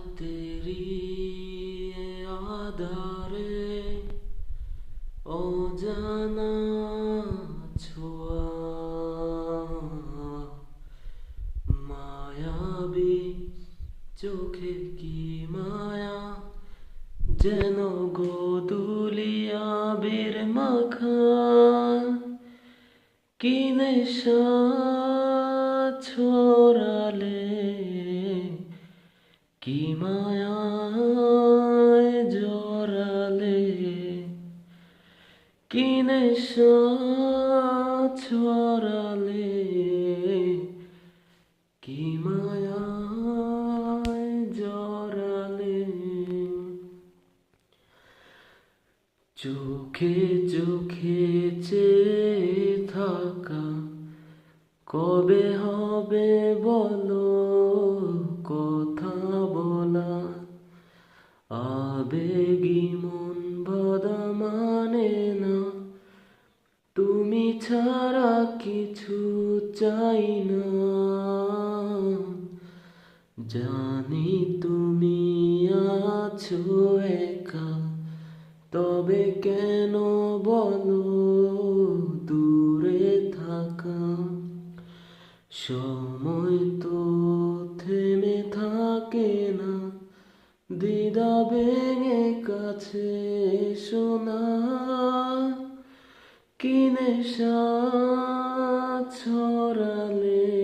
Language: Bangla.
রাতেরি আধারে অজানা ছোঁয়া মায়াবী চোখে কি মায়া যেন গোধূলিয়া বের মাখা কি নেশা ছড়ালে কি মায়ায় জড়ালে কি নেশা ছড়ালে কি মায়ায় জড়ালে চোখে চোখে চেয়ে থাকা কবে হবে বলো কথা বলা আবেগী মন বাধা মানে না তুমি ছাড়া কিছু চাই না জানি তুমি আছো একা তবে কেন বলো দূরে থাকা সময় তো থেমে থাকে না দ্বিধা ভেঙে কাছে শোনা কি নেশা ছড়ালে